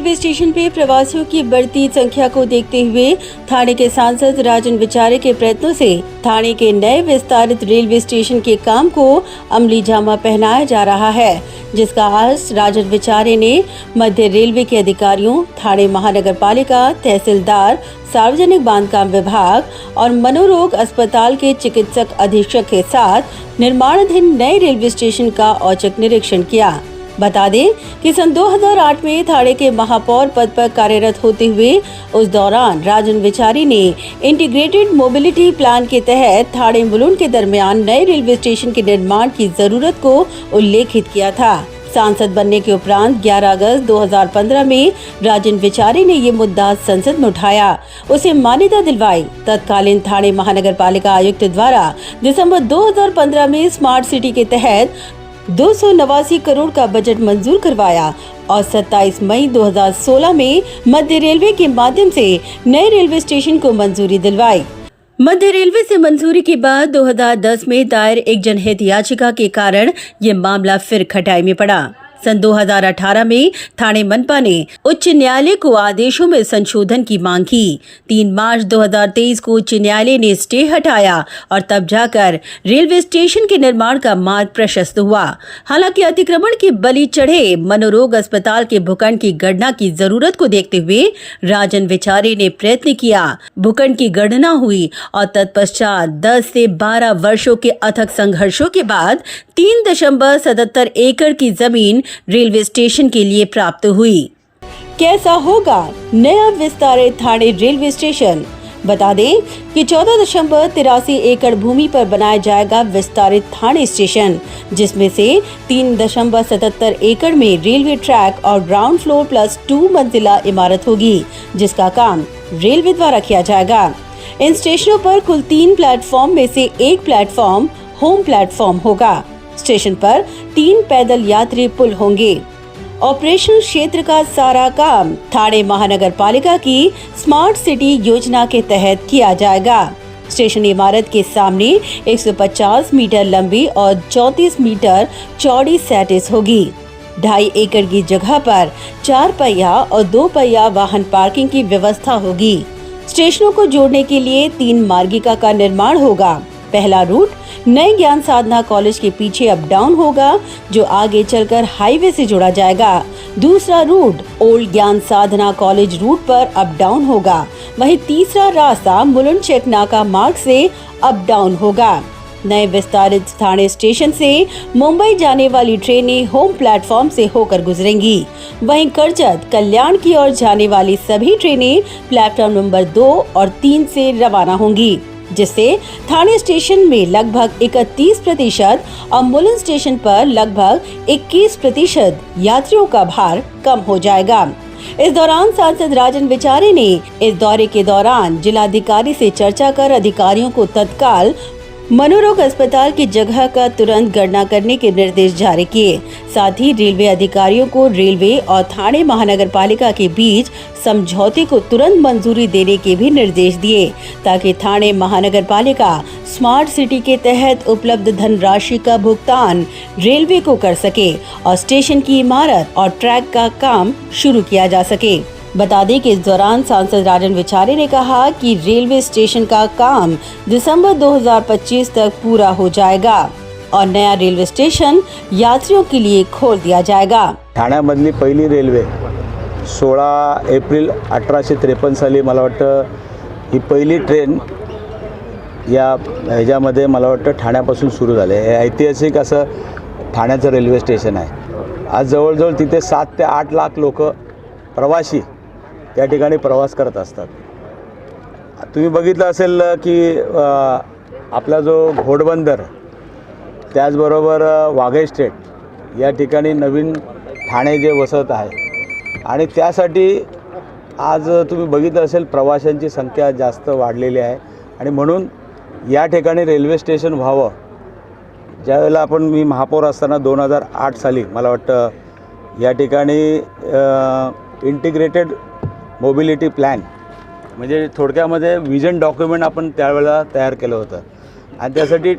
Railway station पे प्रवासियों की बढ़ती संख्या को देखते हुए थाने के सांसद राजन विचारे के प्रयत्नों से थाने के नए विस्तारित रेलवे स्टेशन के काम को अमली जामा पहनाया जा रहा है, जिसका आज राजन विचारे ने मध्य रेलवे के अधिकारियों, थाने महानगर पालिका, तहसीलदार, सार्वजनिक बांधकाम विभाग और मनोरोग अस्पताल के चिकित्सक अधीक्षक के साथ निर्माणाधीन नए रेलवे स्टेशन का औचक निरीक्षण किया। बता दें कि सन 2008 में थाने के महापौर पद पर कार्यरत होते हुए उस दौरान राजन विचारी ने इंटीग्रेटेड मोबिलिटी प्लान के तहत थाने मुलुंड के दरमियान नए रेलवे स्टेशन के निर्माण की जरूरत को उल्लेखित किया था। सांसद बनने के उपरांत 11 अगस्त 2015 में राजन विचारे ने ये मुद्दा संसद में उठाया, उसे मान्यता दिलवाई। तत्कालीन थाने महानगर पालिका आयुक्त द्वारा दिसंबर 2015 में स्मार्ट सिटी के तहत 289 करोड़ का बजट मंजूर करवाया और 27 मई 2016 में मध्य रेलवे के माध्यम से नए रेलवे स्टेशन को मंजूरी दिलवाई। मध्य रेलवे से मंजूरी के बाद 2010 में दायर एक जनहित याचिका के कारण ये मामला फिर खटाई में पड़ा। सन 2018 में थाने मनपा ने उच्च न्यायालय को आदेशों में संशोधन की मांग की। 3 मार्च 2023 को उच्च न्यायालय ने स्टे हटाया और तब जाकर रेलवे स्टेशन के निर्माण का मार्ग प्रशस्त हुआ। हालांकि अतिक्रमण की बलि चढ़े मनोरोग अस्पताल के भूखंड की गणना की जरूरत को देखते हुए राजन विचारे ने प्रयत्न किया। भूखंड की गणना हुई और तत्पश्चात 10 से 12 वर्षों के अथक संघर्षों के बाद 3.77 एकड़ की जमीन रेलवे स्टेशन के लिए प्राप्त हुई। कैसा होगा नया विस्तारित थाने रेलवे स्टेशन? बता दें कि 14.83 एकड़ भूमि पर बनाया जाएगा विस्तारित थाने स्टेशन, जिसमें से 3.77 एकड़ में रेलवे ट्रैक और ग्राउंड फ्लोर प्लस 2 मंजिला इमारत होगी, जिसका काम रेलवे द्वारा किया जाएगा। इन स्टेशनों पर कुल 3 प्लेटफॉर्म में से एक प्लेटफॉर्म होम प्लेटफॉर्म होगा। स्टेशन पर 3 पैदल यात्री पुल होंगे। ऑपरेशनल क्षेत्र का सारा काम थाने महानगर पालिका की स्मार्ट सिटी योजना के तहत किया जाएगा। स्टेशन इमारत के सामने 150 मीटर लंबी और 34 मीटर चौड़ी सैटिस होगी। 2.5 एकड़ की जगह पर 4 पहिया और 2 पहिया वाहन पार्किंग की व्यवस्था होगी। स्टेशनों को जोड़ने के लिए 3 मार्गिका का निर्माण होगा। पहला रूट नए ज्ञान साधना कॉलेज के पीछे अप डाउन होगा, जो आगे चलकर हाईवे से जोड़ा जाएगा। दूसरा रूट ओल्ड ज्ञान साधना कॉलेज रूट पर अप डाउन होगा। वहीं तीसरा रास्ता मुलुंड चेक नाका मार्ग से अप डाउन होगा। नए विस्तारित थाने स्टेशन से मुंबई जाने वाली ट्रेनें होम प्लेटफॉर्म से होकर गुजरेंगी। वहीं करजत कल्याण की ओर जाने वाली सभी ट्रेनें प्लेटफॉर्म नंबर 2 और 3 से रवाना होंगी, जिससे थाने स्टेशन में लगभग 31% और मुलुंड स्टेशन पर लगभग 21% यात्रियों का भार कम हो जाएगा। इस दौरान सांसद राजन विचारे ने इस दौरे के दौरान जिलाधिकारी से चर्चा कर अधिकारियों को तत्काल मनोरोग अस्पताल की जगह का तुरंत गणना करने के निर्देश जारी किए। साथ ही रेलवे अधिकारियों को रेलवे और थाने महानगर पालिका के बीच समझौते को तुरंत मंजूरी देने के भी निर्देश दिए, ताकि थाने महानगर पालिका स्मार्ट सिटी के तहत उपलब्ध धनराशि का भुगतान रेलवे को कर सके और स्टेशन की इमारत और ट्रैक का काम शुरू किया जा सके। बता दें कि इस दौरान सांसद राजन विचारे ने कहा कि रेलवे स्टेशन का काम दिसंबर 2025 तक पूरा हो जाएगा और नया रेल्वे स्टेशन यात्रियों के लिए खोल दिया जाएगा। ठाण्यामधली पहिली रेल्वे 16 एप्रिल 1853 साली मला वाटतं ही पहिली ट्रेन या ह्याच्यामध्ये मला वाटतं ठाण्यापासून सुरू झाले। हे ऐतिहासिक असं ठाण्याचं रेल्वे स्टेशन आहे। आज जवळजवळ तिथे 7 ते 8 लाख लोक प्रवासी त्या ठिकाणी प्रवास करत असतात। तुम्ही बघितलं असेल की आपला जो घोडबंदर, त्याचबरोबर वाघई स्ट्रेट या ठिकाणी नवीन ठाणे जे वसत आहे आणि त्यासाठी आज तुम्ही बघितलं असेल प्रवाशांची संख्या जास्त वाढलेली आहे आणि म्हणून या ठिकाणी रेल्वे स्टेशन व्हावं। ज्यावेळेला मी महापौर असताना 2008 साली मला वाटतं या ठिकाणी इंटिग्रेटेड मोबिलिटी प्लॅन म्हणजे थोडक्यामध्ये विजन डॉक्युमेंट आपण त्यावेळेला तयार केलं होतं आणि त्यासाठी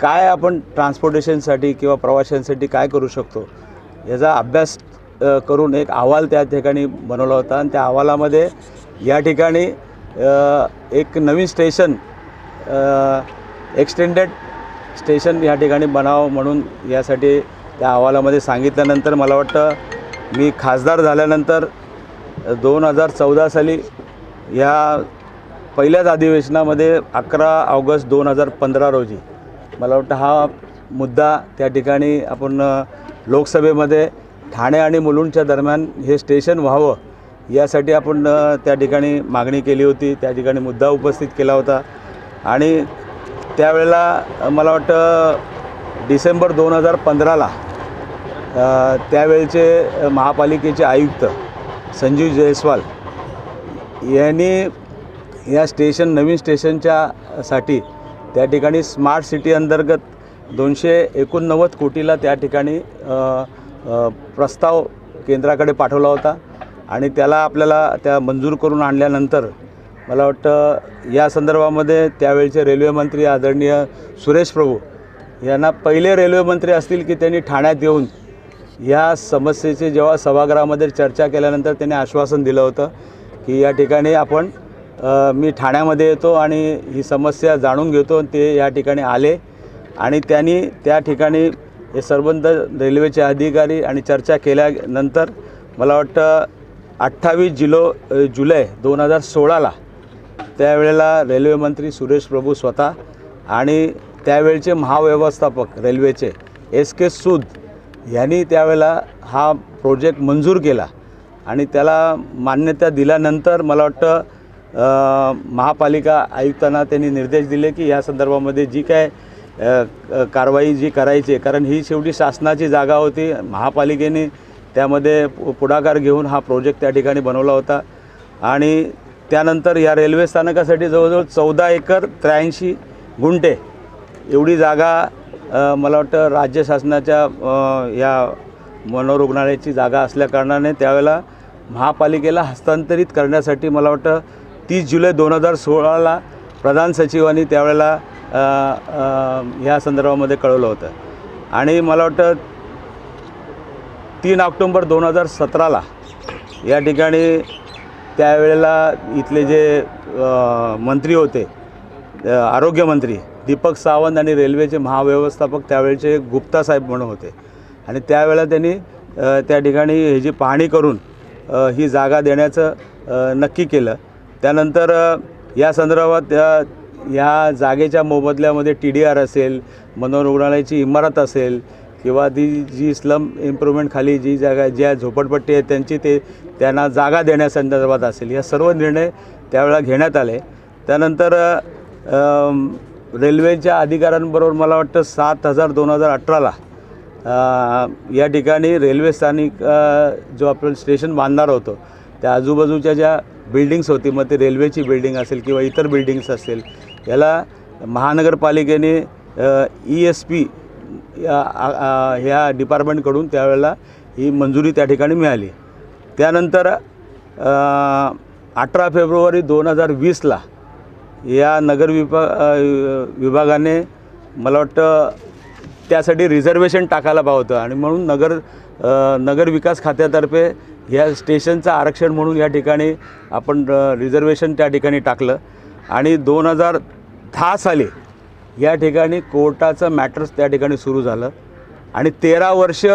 काय आपण ट्रान्सपोर्टेशनसाठी किंवा प्रवाशांसाठी काय करू शकतो याचा अभ्यास करून एक अहवाल त्या ठिकाणी बनवला होता आणि त्या अहवालामध्ये या ठिकाणी एक नवीन स्टेशन एक्सटेंडेड स्टेशन या ठिकाणी बनावं म्हणून यासाठी त्या अहवालामध्ये सांगितल्यानंतर मला वाटतं मी खासदार झाल्यानंतर 2014 साली या पहिल्याच अधिवेशनामध्ये 11 ऑगस्ट 2015 रोजी मला वाटतं हा मुद्दा त्या ठिकाणी आपण लोकसभेमध्ये ठाणे आणि मुलुंडच्या दरम्यान हे स्टेशन व्हावं यासाठी आपण त्या ठिकाणी मागणी केली होती, त्या ठिकाणी मुद्दा उपस्थित केला होता. आणि त्यावेळेला मला वाटतं डिसेंबर 2015ला त्यावेळचे महापालिकेचे आयुक्त संजीव जयस्वाल यांनी या नवीन स्टेशनच्यासाठी त्या ठिकाणी स्मार्ट सिटी अंतर्गत 289 कोटीला त्या ठिकाणी प्रस्ताव केंद्राकडे पाठवला होता आणि त्याला आपल्याला त्या मंजूर करून आणल्यानंतर मला वाटतं या संदर्भामध्ये त्यावेळचे रेल्वे मंत्री आदरणीय सुरेश प्रभू यांना पहिले रेल्वे मंत्री असतील की त्यांनी ठाण्यात येऊन या समस्येची जेव्हा सभागृहामध्ये चर्चा केल्यानंतर त्यांनी आश्वासन दिलं होतं की या ठिकाणी आपण मी ठाण्यामध्ये येतो आणि ही समस्या जाणून घेतो. ते या ठिकाणी आले आणि त्यांनी त्या ठिकाणी हे संबंध रेल्वेचे अधिकारी आणि चर्चा केल्यानंतर मला वाटतं 28 जुलै 2016ला त्यावेळेला रेल्वे मंत्री सुरेश प्रभू स्वतः आणि त्यावेळचे महाव्यवस्थापक रेल्वेचे SK सूद यांनी त्यावेळेला हा प्रोजेक्ट मंजूर केला आणि त्याला मान्यता दिल्यानंतर मला वाटतं महापालिका आयुक्तांना त्यांनी निर्देश दिले की या संदर्भामध्ये जी काय कारवाई जी करायची, कारण ही शेवटी शासनाची जागा होती, महापालिकेने त्यामध्ये पुढाकार घेऊन हा प्रोजेक्ट त्या ठिकाणी बनवला होता. आणि त्यानंतर या रेल्वे स्थानकासाठी जवळजवळ 14 एकर 83 गुंठे एवढी जागा मला वाटतं राज्य शासनाच्या या मनोरुग्णालयाची जागा असल्याकारणाने त्यावेळेला महापालिकेला हस्तांतरित करण्यासाठी मला वाटतं 30 जुलै 2016ला प्रधान सचिवांनी त्यावेळेला ह्या संदर्भामध्ये कळवलं होतं. आणि मला वाटतं 3 ऑक्टोंबर 2017ला या ठिकाणी त्यावेळेला इथले जे मंत्री होते आरोग्यमंत्री दीपक सावंत आणि रेल्वेचे महाव्यवस्थापक त्यावेळचे गुप्ता साहेब म्हणून होते आणि त्यावेळेला त्यांनी त्या ठिकाणी हे जी पाहणी करून ही जागा देण्याचं नक्की केलं. त्यानंतर या संदर्भात या जागेच्या मोबदल्यामध्ये TDR असेल, मनोरुग्णालयाची इमारत असेल किंवा ती जी स्लम इम्प्रूव्हमेंट खाली जी जागा ज्या झोपडपट्टी आहे त्यांची त्यांना जागा देण्यासंदर्भात असेल, या सर्व निर्णय त्यावेळेला घेण्यात आले. त्यानंतर रेल्वेच्या अधिकाऱ्यांबरोबर मला वाटतं 7/10/2018ला या ठिकाणी रेल्वे स्थानिक जो आपण स्टेशन बांधणार होतो त्या आजूबाजूच्या ज्या बिल्डिंग्स होती, मग ते रेल्वेची बिल्डिंग असेल किंवा इतर बिल्डिंग्स असेल, याला महानगरपालिकेने ESP ह्या डिपार्टमेंटकडून त्यावेळेला ही मंजुरी त्या ठिकाणी मिळाली. त्यानंतर 18 फेब्रुवारी 2020ला या नगर विभागाने मला वाटतं त्यासाठी रिझर्वेशन टाकायला पाहिजे होतं आणि म्हणून नगर विकास खात्यातर्फे ह्या स्टेशनचं आरक्षण म्हणून या ठिकाणी आपण रिझर्वेशन त्या ठिकाणी टाकलं. आणि 2010 साली या ठिकाणी कोर्टाचं मॅटर्स त्या ठिकाणी सुरू झालं आणि 13 वर्ष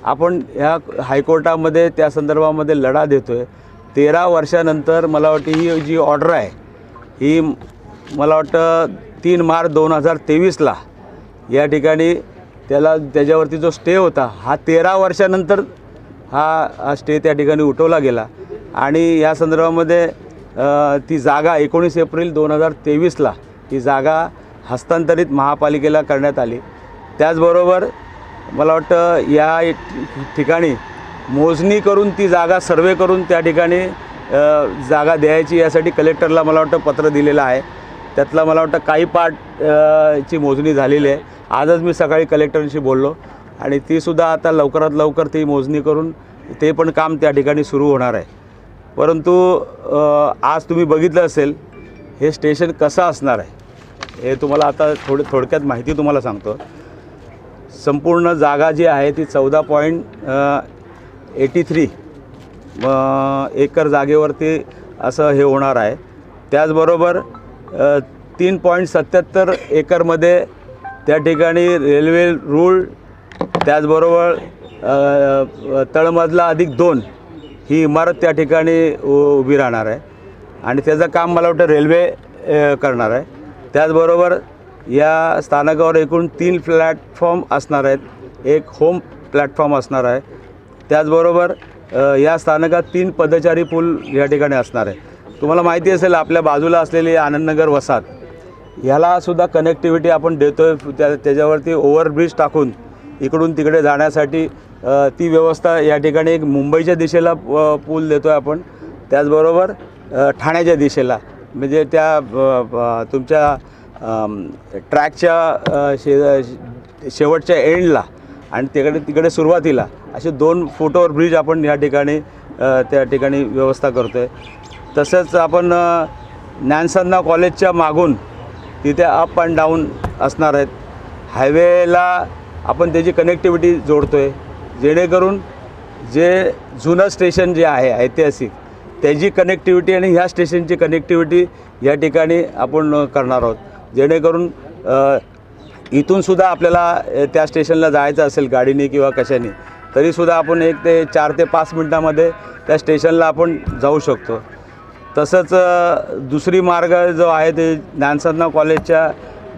आपण ह्या हायकोर्टामध्ये त्या संदर्भामध्ये लढा देतो आहे. 13 वर्षानंतर मला वाटतं ही जी ऑर्डर आहे ही मला वाटतं 3 मार्च 2023ला या ठिकाणी त्याच्यावरती जो स्टे होता हा 13 वर्षानंतर हा स्टे त्या ठिकाणी उठवला गेला आणि या संदर्भामध्ये ती जागा 19 एप्रिल 2023ला ही जागा हस्तांतरित महापालिकेला करण्यात आली. त्याचबरोबर मला वाटतं या ठिकाणी मोजणी करून ती जागा सर्वे करून त्या ठिकाणी जागा द्यायची यासाठी कलेक्टरला मला वाटतं पत्र दिलेलं आहे. त्यातला मला वाटतं काही पार्ट ची मोजणी झालेली आहे. आजच मी सकाळी कलेक्टरशी बोललो आणि तीसुद्धा आता लवकरात लवकर ती मोजणी करून ते पण काम त्या ठिकाणी सुरू होणार आहे. परंतु आज तुम्ही बघितलं असेल हे स्टेशन कसं असणार आहे हे तुम्हाला आता थोडक्यात माहिती तुम्हाला सांगतो. संपूर्ण जागा जी आहे ती 83 एकर जागेवरती असं हे होणार आहे. त्याचबरोबर 3.77 एकरमध्ये त्या ठिकाणी रेल्वे रूळ, त्याचबरोबर तळमजला +2 ही इमारत त्या ठिकाणी उभी राहणार आहे आणि त्याचं काम मला वाटतं रेल्वे करणार आहे. त्याचबरोबर या स्थानकावर एकूण 3 प्लॅटफॉर्म असणार आहेत, एक होम प्लॅटफॉर्म असणार आहे. त्याचबरोबर या स्थानकात 3 पदचारी पूल या ठिकाणी असणार आहे. तुम्हाला माहिती असेल आपल्या बाजूला असलेली आनंदनगर वसाहत, ह्यालासुद्धा कनेक्टिव्हिटी आपण देतो आहे. त्याच्यावरती ओव्हरब्रिज टाकून इकडून तिकडे जाण्यासाठी ती व्यवस्था या ठिकाणी एक मुंबईच्या दिशेला पूल देतो आहे आपण, त्याचबरोबर ठाण्याच्या दिशेला, म्हणजे त्या तुमच्या ट्रॅकच्या शेवटच्या एंडला आणि तिकडे सुरुवातीला असे 2 फुटओव्हर ब्रिज आपण या ठिकाणी त्या ठिकाणी व्यवस्था करतो आहे. तसंच आपण ज्ञानसाधना कॉलेजच्या मागून तिथे अप अँड डाऊन असणार आहेत. हायवेला आपण त्याची कनेक्टिव्हिटी जोडतो आहे, जेणेकरून जे जुनं स्टेशन जे आहे ऐतिहासिक त्याची कनेक्टिव्हिटी आणि ह्या स्टेशनची कनेक्टिव्हिटी या ठिकाणी आपण करणार आहोत, जेणेकरून इथूनसुद्धा आपल्याला त्या स्टेशनला जायचं असेल गाडीने किंवा कशाने तरीसुद्धा आपण 4 ते 5 मिनटामध्ये त्या स्टेशनला आपण जाऊ शकतो. तसंच दुसरी मार्ग जो आहे ते ज्ञानसाधना कॉलेजच्या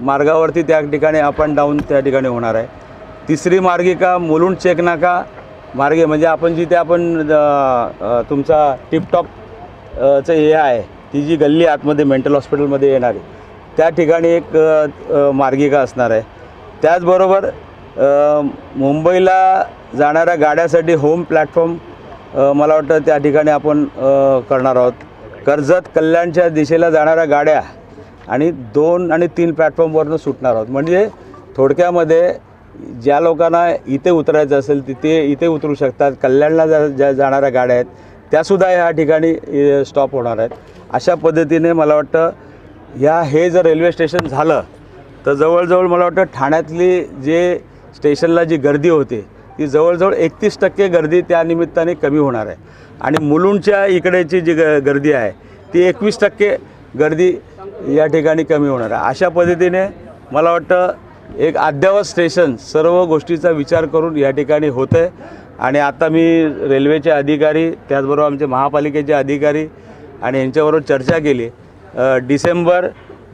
मार्गावरती त्या ठिकाणी अप अँड डाऊन त्या ठिकाणी होणार आहे. तिसरी मार्गिका मुलुंड चेकनाका मार्गे, म्हणजे आपण जिथे आपण तुमचा टिपटॉपचं हे आहे ती जी गल्ली आतमध्ये मेंटल हॉस्पिटलमध्ये येणारी त्या ठिकाणी एक मार्गिका असणार आहे. त्याचबरोबर मुंबईला जाणाऱ्या गाड्यासाठी होम प्लॅटफॉर्म मला वाटतं त्या ठिकाणी आपण करणार आहोत. कर्जत कल्याणच्या दिशेला जाणाऱ्या गाड्या आणि 2 आणि 3 प्लॅटफॉर्मवरनं सुटणार आहोत. म्हणजे थोडक्यामध्ये ज्या लोकांना इथे उतरायचं असेल इथे उतरू शकतात. कल्याणला ज्या जाणाऱ्या गाड्या आहेत त्यासुद्धा ह्या ठिकाणी स्टॉप होणार आहेत. अशा पद्धतीने मला वाटतं हे जर रेल्वे स्टेशन झालं तर जवळजवळ मला वाटतं ठाण्यातली जे स्टेशनला जी गर्दी होती ती जवळजवळ 31% गर्दी त्या निमित्ताने कमी होणार आहे आणि मुलुंडच्या इकडेची जी गर्दी आहे ती 21% गर्दी या ठिकाणी कमी होणार आहे. अशा पद्धतीने मला वाटतं एक अद्ययावत स्टेशन सर्व गोष्टीचा विचार करून या ठिकाणी होतं आहे आणि आता मी रेल्वेचे अधिकारी त्याचबरोबर आमचे महापालिकेचे अधिकारी आणि यांच्याबरोबर चर्चा केली. डिसेंबर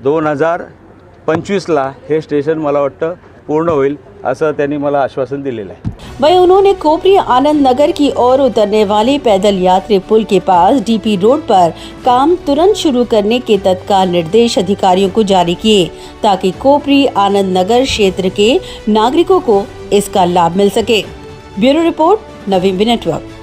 2025ला हे स्टेशन मला वाटतं पूर्ण होईल असं त्यांनी मला आश्वासन दिलेलं आहे. वहीं उन्होंने कोपरी आनंद नगर की ओर उतरने वाले पैदल यात्री पुल के पास डीपी रोड पर काम तुरंत शुरू करने के तत्काल निर्देश अधिकारियों को जारी किए ताकि कोपरी आनंद नगर क्षेत्र के नागरिकों को इसका लाभ मिल सके. ब्यूरो रिपोर्ट, नवीन नेटवर्क.